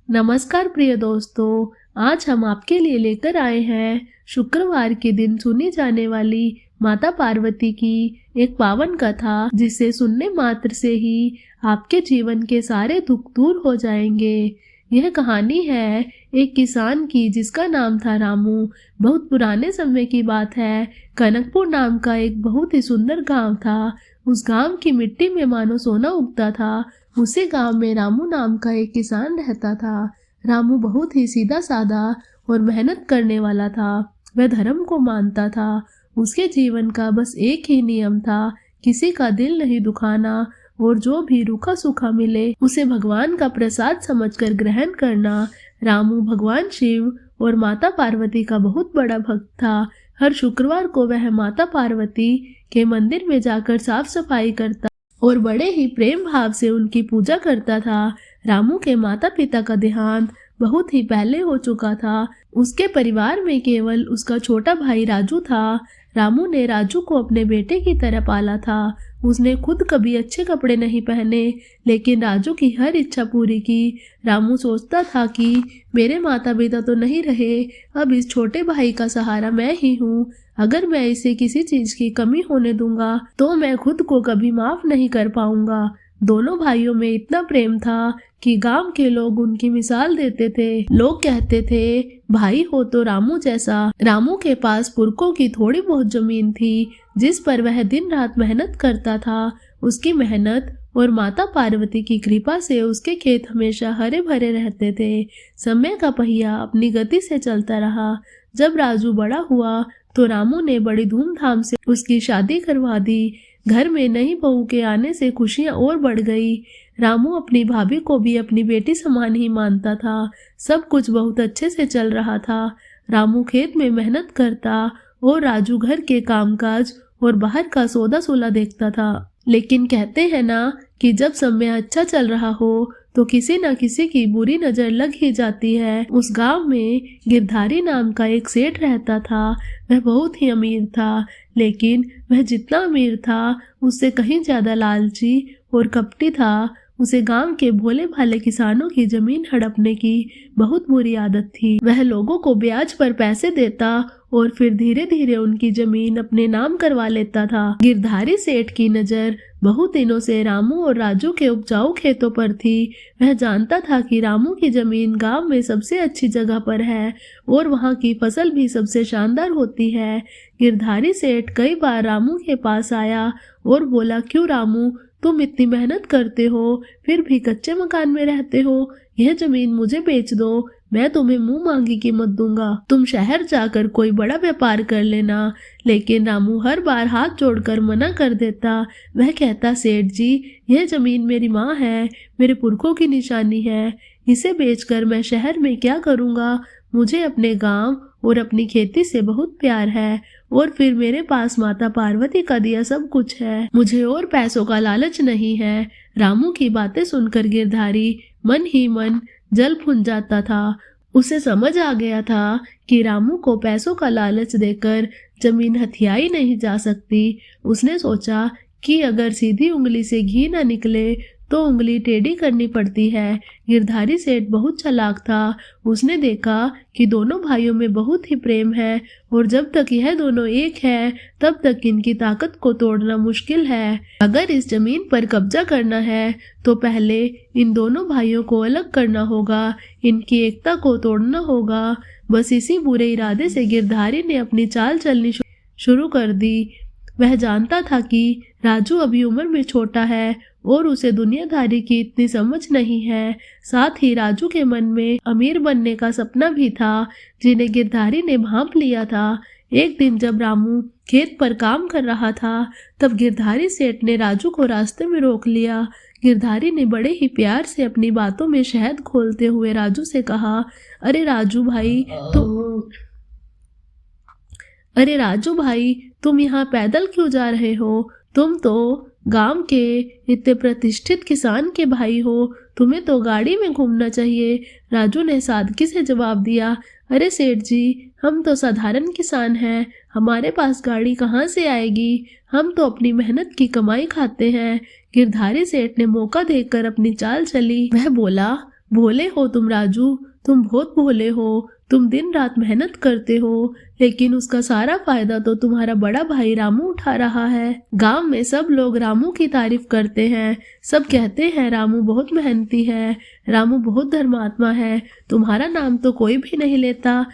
नमस्कार प्रिय दोस्तों, आज हम आपके लिए लेकर आए हैं शुक्रवार के दिन सुनी जाने वाली माता पार्वती की एक पावन कथा, जिसे सुनने मात्र से ही आपके जीवन के सारे दुख दूर हो जाएंगे। यह कहानी है एक किसान की जिसका नाम था रामू। बहुत पुराने समय की बात है। कनकपुर नाम का एक बहुत ही सुंदर गांव था। उस गांव की मिट्टी में मानो सोना उगता था। उसी गांव में रामू नाम का एक किसान रहता था। रामू बहुत ही सीधा साधा और मेहनत करने वाला था। वह धर्म को मानता था। उसके जीवन का बस एक ही नियम था, किसी का दिल नहीं दुखाना और जो भी रूखा सूखा मिले उसे भगवान का प्रसाद समझकर ग्रहण करना। रामू भगवान शिव और माता पार्वती का बहुत बड़ा भक्त था। हर शुक्रवार को वह माता पार्वती के मंदिर में जाकर साफ सफाई करता और बड़े ही प्रेम भाव से उनकी पूजा करता था। रामू के माता पिता का देहांत बहुत ही पहले हो चुका था। उसके परिवार में केवल उसका छोटा भाई राजू था। रामू ने राजू को अपने बेटे की तरह पाला था। उसने खुद कभी अच्छे कपड़े नहीं पहने, लेकिन राजू की हर इच्छा पूरी की। रामू सोचता था कि मेरे माता पिता तो नहीं रहे, अब इस छोटे भाई का सहारा मैं ही हूँ। अगर मैं इसे किसी चीज की कमी होने दूंगा तो मैं खुद को कभी माफ नहीं कर पाऊंगा। दोनों भाइयों में इतना प्रेम था कि गांव के लोग उनकी मिसाल देते थे। लोग कहते थे, भाई हो तो रामू जैसा। रामू के पास पुरखों की थोड़ी बहुत जमीन थी, जिस पर वह दिन रात मेहनत करता था। उसकी मेहनत और माता पार्वती की कृपा से उसके खेत हमेशा हरे भरे रहते थे। समय का पहिया अपनी गति से चलता रहा। जब राजू बड़ा हुआ तो रामू ने बड़ी धूमधाम से उसकी शादी करवा दी। घर में नई बहू के आने से खुशियां और बढ़ गई। रामू अपनी भाभी को भी अपनी बेटी समान ही मानता था। सब कुछ बहुत अच्छे से चल रहा था। रामू खेत में मेहनत करता और राजू घर के कामकाज और बाहर का सौदा सोला देखता था। लेकिन कहते हैं ना कि जब समय अच्छा चल रहा हो तो किसी न किसी की बुरी नजर लग ही जाती है। उस गांव में गिरधारी नाम का एक सेठ रहता था। वह बहुत ही अमीर था, लेकिन वह जितना अमीर था उससे कहीं ज्यादा लालची और कपटी था। उसे गांव के भोले भाले किसानों की जमीन हड़पने की बहुत बुरी आदत थी। वह लोगों को ब्याज पर पैसे देता और फिर धीरे धीरे उनकी जमीन अपने नाम करवा लेता था। गिरधारी सेठ की नजर बहुत दिनों से रामू और राजू के उपजाऊ खेतों पर थी। वह जानता था कि रामू की जमीन गांव में सबसे अच्छी जगह पर है और वहां की फसल भी सबसे शानदार होती है। गिरधारी सेठ कई बार रामू के पास आया और बोला, क्यों रामू, तुम इतनी मेहनत करते हो फिर भी कच्चे मकान में रहते हो। यह जमीन मुझे बेच दो, मैं तुम्हें मुंह मांगी कीमत दूंगा। तुम शहर जाकर कोई बड़ा व्यापार कर लेना। लेकिन रामू हर बार हाथ जोड़कर मना कर देता। वह कहता, सेठ जी, यह जमीन मेरी माँ है, मेरे पुरखों की निशानी है। इसे बेचकर मैं शहर में क्या करूँगा। मुझे अपने गांव और अपनी खेती से बहुत प्यार है और फिर मेरे पास माता पार्वती का दिया सब कुछ है। मुझे और पैसों का लालच नहीं है। रामू की बातें सुनकर गिरधारी मन ही मन जल भुन जाता था। उसे समझ आ गया था कि रामू को पैसों का लालच देकर जमीन हथियाई नहीं जा सकती। उसने सोचा कि अगर सीधी उंगली से घी न निकले तो उंगली टेढ़ी करनी पड़ती है। गिरधारी सेठ बहुत चालाक था। उसने देखा कि दोनों भाइयों में बहुत ही प्रेम है और जब तक यह दोनों एक है तब तक इनकी ताकत को तोड़ना मुश्किल है। अगर इस जमीन पर कब्जा करना है तो पहले इन दोनों भाइयों को अलग करना होगा, इनकी एकता को तोड़ना होगा। बस इसी बुरे इरादे से गिरधारी ने अपनी चाल चलनी शुरू कर दी। वह जानता था कि राजू अभी उम्र में छोटा है और उसे दुनियादारी की इतनी समझ नहीं है। साथ ही राजू के मन में अमीर बनने का सपना भी था, जिन्हें गिरधारी ने भांप लिया था। एक दिन जब रामू खेत पर काम कर रहा था तब गिरधारी सेठ ने राजू को रास्ते में रोक लिया। गिरधारी ने बड़े ही प्यार से अपनी बातों में शहद घोलते हुए राजू से कहा, अरे राजू भाई, तुम यहाँ पैदल क्यों जा रहे हो? तुम तो गांव के इतने प्रतिष्ठित किसान के भाई हो, तुम्हें तो गाड़ी में घूमना चाहिए। राजू ने सादगी से जवाब दिया, अरे सेठ जी, हम तो साधारण किसान हैं, हमारे पास गाड़ी कहाँ से आएगी? हम तो अपनी मेहनत की कमाई खाते हैं। गिरधारी सेठ ने मौका देखकर अपनी चाल चली। वह बोला, भोले हो तुम राजू, तुम बहुत भोले हो। तुम दिन रात मेहनत करते हो, लेकिन उसका सारा फायदा तो तुम्हारा बड़ा भाई रामू उठा रहा है। गांव में सब लोग रामू की तारीफ करते हैं। सब कहते हैं रामू बहुत मेहनती है, रामू बहुत धर्मात्मा है। तुम्हारा नाम तो कोई भी नहीं लेता।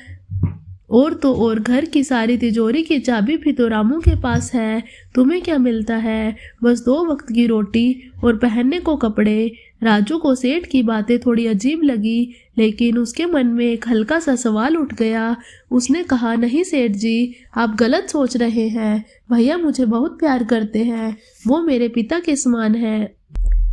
और तो और घर की सारी तिजोरी की चाबी भी तो रामू के पास है। तुम्हें क्या मिलता है? बस 2 वक्त की रोटी और पहनने को कपड़े। राजू को सेठ की बातें थोड़ी अजीब लगी, लेकिन उसके मन में एक हल्का सा सवाल उठ गया। उसने कहा, नहीं सेठ जी, आप गलत सोच रहे हैं। भैया मुझे बहुत प्यार करते हैं, वो मेरे पिता के समान है।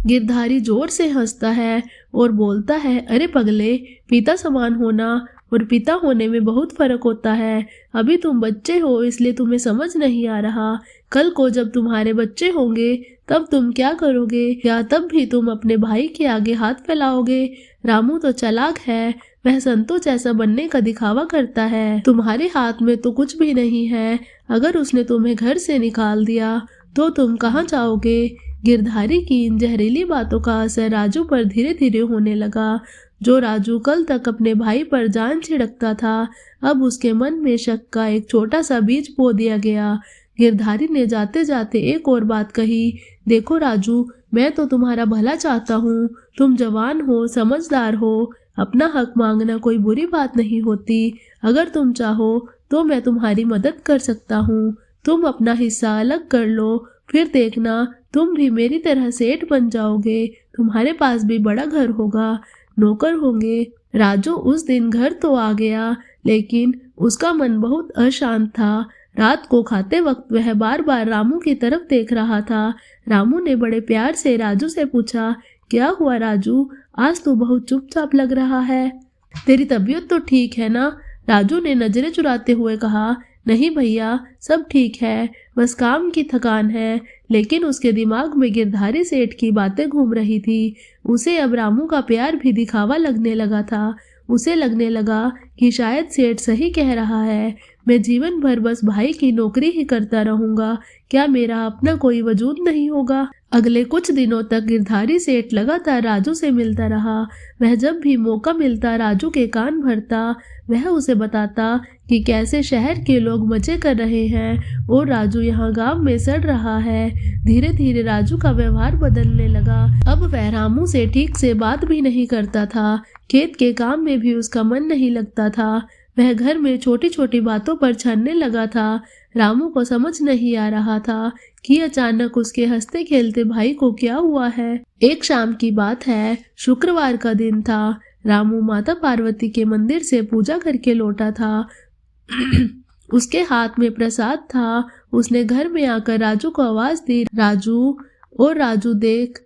गिरधारी जोर से हंसता है और बोलता है, अरे पगले, पिता समान होना और पिता होने में बहुत फर्क होता है। अभी तुम बच्चे हो, इसलिए तुम्हें समझ नहीं आ रहा। कल को जब तुम्हारे बच्चे होंगे तब तुम क्या करोगे? क्या तब भी तुम अपने भाई के आगे हाथ फैलाओगे? रामू तो चालाक है, वह संतों जैसा बनने का दिखावा करता है। तुम्हारे हाथ में तो कुछ भी नहीं है। अगर उसने तुम्हें घर से निकाल दिया तो तुम कहाँ जाओगे? गिरधारी की इन जहरीली बातों का असर राजू पर धीरे धीरे होने लगा। जो राजू कल तक अपने भाई पर जान छिड़कता था, अब उसके मन में शक का एक छोटा सा बीज बो दिया गया। गिरधारी ने जाते जाते एक और बात कही, देखो राजू, मैं तो तुम्हारा भला चाहता हूँ। तुम जवान हो, समझदार हो, अपना हक मांगना कोई बुरी बात नहीं होती। अगर तुम चाहो तो मैं तुम्हारी मदद कर सकता हूँ। तुम अपना हिस्सा अलग कर लो, फिर देखना तुम भी मेरी तरह सेठ बन जाओगे। तुम्हारे पास भी बड़ा घर होगा, नौकर होंगे। राजू उस दिन घर तो आ गया, लेकिन उसका मन बहुत अशांत था। रात को खाते वक्त वह बार बार रामू की तरफ देख रहा था। रामू ने बड़े प्यार से राजू से पूछा, क्या हुआ राजू, आज तू बहुत चुपचाप लग रहा है। तेरी तबीयत तो ठीक है ना? राजू ने नजरें चुराते हुए कहा, नहीं भैया, सब ठीक है, बस काम की थकान है। लेकिन उसके दिमाग में गिरधारी सेठ की बातें घूम रही थी। उसे अब रामू का प्यार भी दिखावा लगने लगा था। उसे लगने लगा कि शायद सेठ सही कह रहा है, मैं जीवन भर बस भाई की नौकरी ही करता रहूंगा। क्या मेरा अपना कोई वजूद नहीं होगा? अगले कुछ दिनों तक गिरधारी सेठ लगातार राजू से मिलता रहा। वह जब भी मौका मिलता राजू के कान भरता। वह उसे बताता कि कैसे शहर के लोग मजे कर रहे हैं और राजू यहाँ गांव में सड़ रहा है। धीरे धीरे राजू का व्यवहार बदलने लगा। अब वह रामू से ठीक से बात भी नहीं करता था। खेत के काम में भी उसका मन नहीं लगता था। वह घर में छोटी छोटी बातों पर छानने लगा था। रामू को समझ नहीं आ रहा था कि अचानक उसके हंसते खेलते भाई को क्या हुआ है। एक शाम की बात है, शुक्रवार का दिन था। रामू माता पार्वती के मंदिर से पूजा करके लौटा था। उसके हाथ में प्रसाद था। उसने घर में आकर राजू को आवाज दी, राजू, और राजू देख,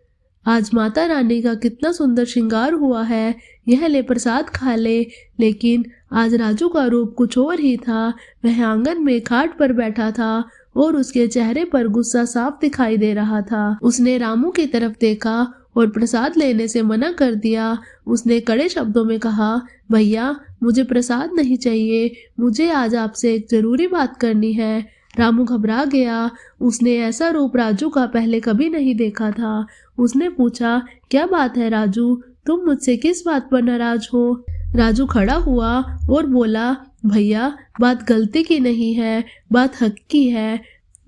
आज माता रानी का कितना सुंदर श्रृंगार हुआ है, यह ले प्रसाद खा ले। लेकिन आज राजू का रूप कुछ और ही था। वह आंगन में खाट पर बैठा था और उसके चेहरे पर गुस्सा साफ दिखाई दे रहा था। उसने रामू की तरफ देखा और प्रसाद लेने से मना कर दिया। उसने कड़े शब्दों में कहा, भैया, मुझे प्रसाद नहीं चाहिए, मुझे आज आपसे एक जरूरी बात करनी है। रामू घबरा गया। उसने ऐसा रूप राजू का पहले कभी नहीं देखा था। उसने पूछा, क्या बात है राजू, तुम मुझसे किस बात पर नाराज हो? राजू खड़ा हुआ और बोला, भैया, बात गलती की नहीं है, बात हक की है।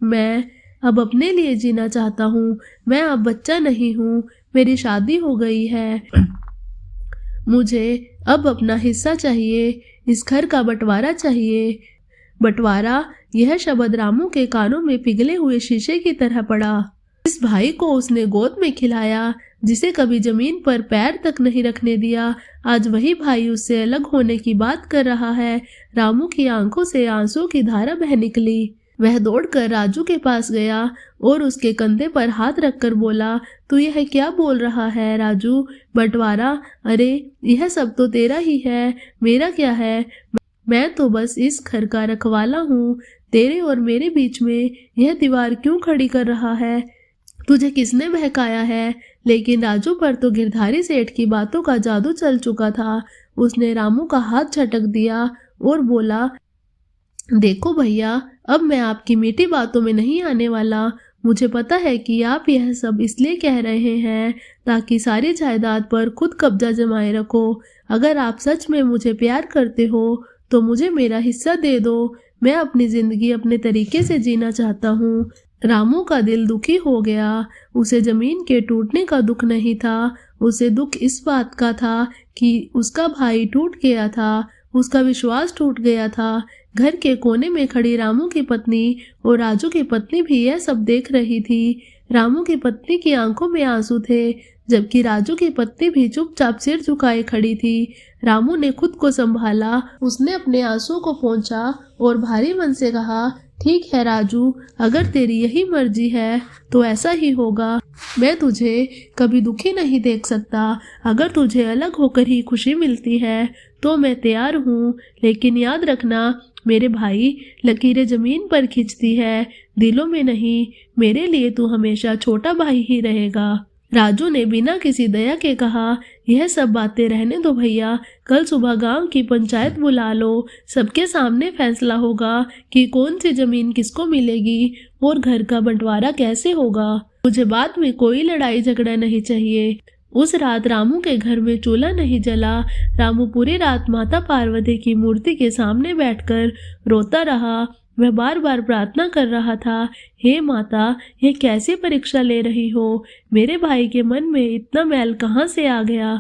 मैं अब अपने लिए जीना चाहता हूँ। मैं अब बच्चा नहीं हूँ, मेरी शादी हो गई है। मुझे अब अपना हिस्सा चाहिए, इस घर का बंटवारा चाहिए। बंटवारा, यह शब्द रामू के कानों में पिघले हुए शीशे की तरह पड़ा। इस भाई को उसने गोद में खिलाया, जिसे कभी जमीन पर पैर तक नहीं रखने दिया। आज वही भाई उससे अलग होने की बात कर रहा है। रामू की आंखों से आंसू की धारा बह निकली। वह दौड़कर राजू के पास गया और उसके कंधे पर हाथ रखकर बोला, तू यह क्या बोल रहा है राजू? बंटवारा? अरे यह सब तो तेरा ही है, मेरा क्या है? मैं तो बस इस घर का रखवाला हूँ। तेरे और मेरे बीच में यह दीवार क्यों खड़ी कर रहा है? तुझे किसने बहकाया है? लेकिन राजू पर तो गिरधारी सेठ की बातों का जादू चल चुका था। उसने रामू का हाथ झटक दिया और बोला, देखो भैया, अब मैं आपकी मीठी बातों में नहीं आने वाला। मुझे पता है कि आप यह सब इसलिए कह रहे हैं ताकि सारी जायदाद पर खुद कब्जा जमाए रखो। अगर आप सच में मुझे प्यार करते हो तो मुझे मेरा हिस्सा दे दो। मैं अपनी जिंदगी अपने तरीके से जीना चाहता हूँ। रामू का दिल दुखी हो गया। उसे जमीन के टूटने का दुख नहीं था, उसे दुख इस बात का था कि उसका भाई टूट गया था, उसका विश्वास टूट गया था। घर के कोने में खड़ी रामू की पत्नी और राजू की पत्नी भी यह सब देख रही थी। रामू की पत्नी की आंखों में आंसू थे, जबकि राजू की पत्नी भी चुपचाप सिर झुकाए खड़ी थी। रामू ने खुद को संभाला, उसने अपने आंसुओं को पोंछा और भारी मन से कहा, ठीक है राजू, अगर तेरी यही मर्जी है तो ऐसा ही होगा। मैं तुझे कभी दुखी नहीं देख सकता। अगर तुझे अलग होकर ही खुशी मिलती है तो मैं तैयार हूँ, लेकिन याद रखना मेरे भाई, लकीरें जमीन पर खिंचती है, दिलों में नहीं। मेरे लिए तू हमेशा छोटा भाई ही रहेगा। राजू ने बिना किसी दया के कहा, यह सब बातें रहने दो भैया, कल सुबह गांव की पंचायत बुला लो। सबके सामने फैसला होगा कि कौन सी जमीन किसको मिलेगी और घर का बंटवारा कैसे होगा। मुझे बाद में कोई लड़ाई झगड़ा नहीं चाहिए। उस रात रामू के घर में चूल्हा नहीं जला। रामू पूरी रात माता पार्वती की मूर्ति के सामने बैठकर रोता रहा। वह बार बार प्रार्थना कर रहा था, हे माता, यह कैसी परीक्षा ले रही हो? मेरे भाई के मन में इतना मैल कहाँ से आ गया?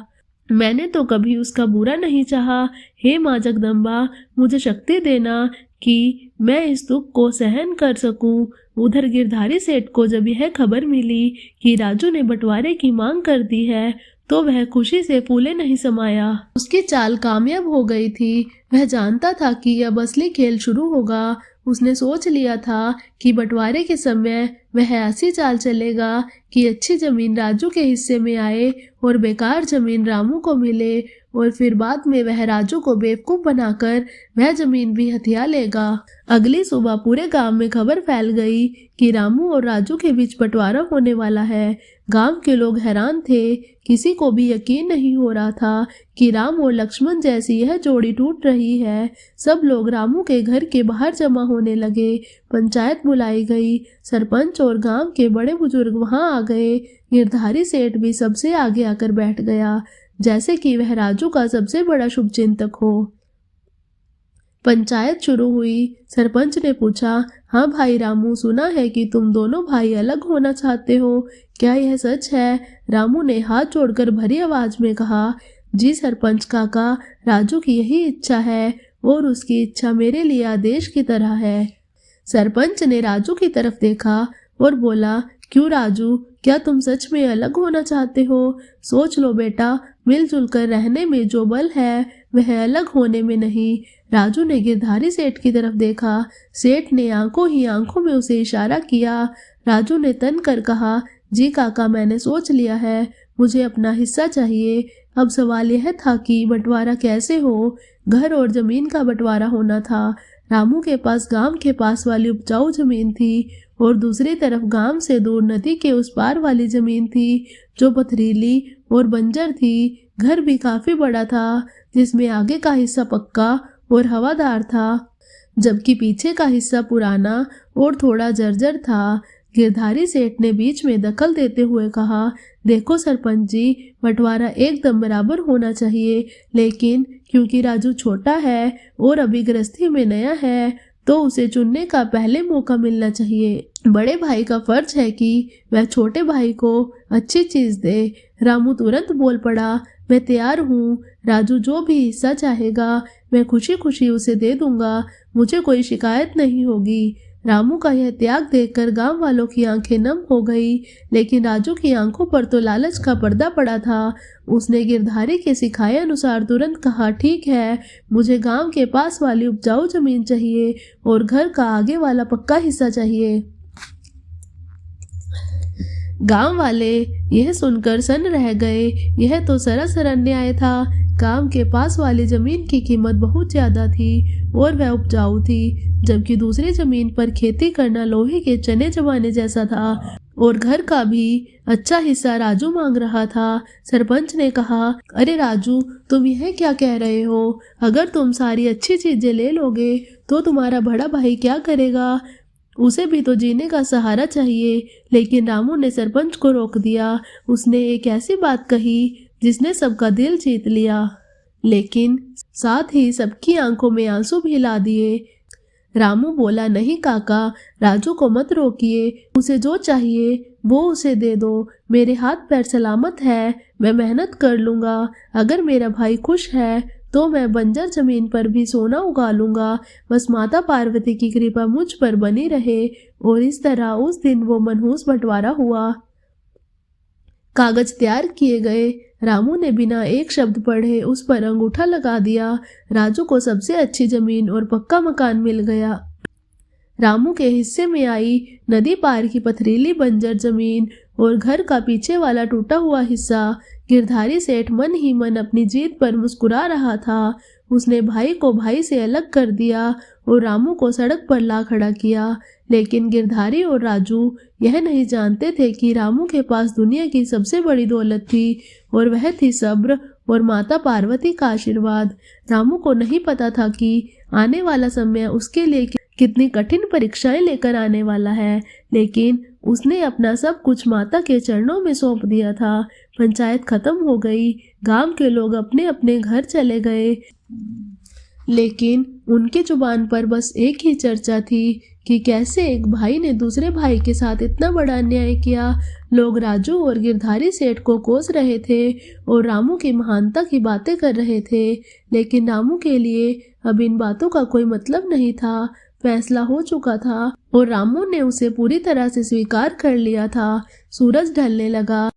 मैंने तो कभी उसका बुरा नहीं चाहा। हे माँ जगदम्बा, मुझे शक्ति देना कि मैं इस दुख को सहन कर सकूं। उधर गिरधारी सेठ को जब यह खबर मिली कि राजू ने बंटवारे की मांग कर दी है तो वह खुशी से फूले नहीं समाया। उसकी चाल कामयाब हो गई थी। वह जानता था कि अब असली खेल शुरू होगा। उसने सोच लिया था कि बंटवारे के समय वह ऐसी चाल चलेगा कि अच्छी जमीन राजू के हिस्से में आए और बेकार जमीन रामू को मिले, और फिर बाद में वह राजू को बेवकूफ बनाकर वह जमीन भी हथिया लेगा। अगली सुबह पूरे गांव में खबर फैल गई कि रामू और राजू के बीच बंटवारा होने वाला है। गांव के लोग हैरान थे। किसी को भी यकीन नहीं हो रहा था कि राम और लक्ष्मण जैसी यह जोड़ी टूट रही है। सब लोग रामू के घर के बाहर जमा होने लगे। पंचायत बुलाई गई। सरपंच और गांव के बड़े बुजुर्ग वहां आ गए। गिरधारी सेठ भी सबसे आगे आकर बैठ गया, जैसे कि वह राजू का सबसे बड़ा शुभचिंतक हो। पंचायत शुरू हुई। सरपंच ने पूछा, हाँ भाई रामू, सुना है कि तुम दोनों भाई अलग होना चाहते हो, क्या यह सच है? रामू ने हाथ जोड़कर भरी आवाज में कहा, जी सरपंच काका, राजू की यही इच्छा है और उसकी इच्छा मेरे लिए आदेश की तरह है। सरपंच ने राजू की तरफ देखा और बोला, क्यों राजू, क्या तुम सच में अलग होना चाहते हो? सोच लो बेटा, मिलजुल कर रहने में जो बल है वह अलग होने में नहीं। राजू ने गिरधारी सेठ की तरफ देखा। सेठ ने आंखों ही आंखों में उसे इशारा किया। राजू ने तन कर कहा, जी काका, मैंने सोच लिया है, मुझे अपना हिस्सा चाहिए। अब सवाल यह था कि बंटवारा कैसे हो। घर और जमीन का बंटवारा होना था। रामू के पास गांव के पास वाली उपजाऊ जमीन थी और दूसरी तरफ गांव से दूर नदी के उस पार वाली जमीन थी जो पथरीली और बंजर थी। घर भी काफी बड़ा था, जिसमें आगे का हिस्सा पक्का और हवादार था, जबकि पीछे का हिस्सा पुराना और थोड़ा जर्जर था। गिरधारी सेठ ने बीच में दखल देते हुए कहा, देखो सरपंच जी, बंटवारा एकदम बराबर होना चाहिए, लेकिन क्योंकि राजू छोटा है और अभी गृहस्थी में नया है तो उसे चुनने का पहले मौका मिलना चाहिए। बड़े भाई का फर्ज है कि वह छोटे भाई को अच्छी चीज दे। रामू तुरंत बोल पड़ा, मैं तैयार हूँ। राजू जो भी हिस्सा चाहेगा मैं खुशी खुशी उसे दे दूंगा, मुझे कोई शिकायत नहीं होगी। रामू का यह त्याग देखकर गांव वालों की आंखें नम हो गई, लेकिन राजू की आंखों पर तो लालच का पर्दा पड़ा था। उसने गिरधारी के सिखाए अनुसार तुरंत कहा, ठीक है, मुझे गांव के पास वाली उपजाऊ जमीन चाहिए और घर का आगे वाला पक्का हिस्सा चाहिए। गांव वाले यह सुनकर सन्न रह गए। यह तो सरासर अन्याय था। गांव के पास वाली जमीन की कीमत बहुत ज्यादा थी और वह उपजाऊ थी, जबकि दूसरी जमीन पर खेती करना लोहे के चने जमाने जैसा था और घर का भी अच्छा हिस्सा राजू मांग रहा था। सरपंच ने कहा, अरे राजू, तुम यह क्या कह रहे हो? अगर तुम सारी अच्छी चीजें ले लोगे तो तुम्हारा बड़ा भाई क्या करेगा? उसे भी तो जीने का सहारा चाहिए। लेकिन रामू ने सरपंच को रोक दिया। उसने एक ऐसी बात कही जिसने सबका दिल जीत लिया, लेकिन साथ ही सबकी आंखों में आंसू भी ला दिए। रामू बोला, नहीं काका, राजू को मत रोकिए, उसे जो चाहिए वो उसे दे दो। मेरे हाथ पैर सलामत है, मैं मेहनत कर लूँगा। अगर मेरा भाई खुश है तो मैं बंजर जमीन पर भी सोना उगा लूँगा। बस माता पार्वती की कृपा मुझ पर बनी रहे। और इस तरह उस दिन वो मनहूस बंटवारा हुआ। कागज तैयार किए गए। रामू ने बिना एक शब्द पढ़े उस पर अंगूठा लगा दिया। राजू को सबसे अच्छी जमीन और पक्का मकान मिल गया। रामू के हिस्से में आई नदी पार की पथरीली बंजर जमीन और घर का पीछे वाला टूटा हुआ हिस्सा। गिरधारी सेठ मन ही मन अपनी जीत पर मुस्कुरा रहा था। उसने भाई को भाई से अलग कर दिया और रामू को सड़क पर ला खड़ा किया। लेकिन गिरधारी और राजू यह नहीं जानते थे कि रामू के पास दुनिया की सबसे बड़ी दौलत थी, और वह थी सब्र और माता पार्वती का आशीर्वाद। रामू को नहीं पता था कि आने वाला समय उसके लिए कितनी कठिन परीक्षाएं लेकर आने वाला है, लेकिन उसने अपना सब कुछ माता के चरणों में सौंप दिया था। पंचायत खत्म हो गई। गांव के लोग अपने अपने घर चले गए, लेकिन उनकी जुबान पर बस एक ही चर्चा थी कि कैसे एक भाई ने दूसरे भाई के साथ इतना बड़ा अन्याय किया। लोग राजू और गिरधारी सेठ को कोस रहे थे और रामू की महानता की बातें कर रहे थे, लेकिन रामू के लिए अब इन बातों का कोई मतलब नहीं था। फैसला हो चुका था और रामू ने उसे पूरी तरह से स्वीकार कर लिया था। सूरज ढलने लगा।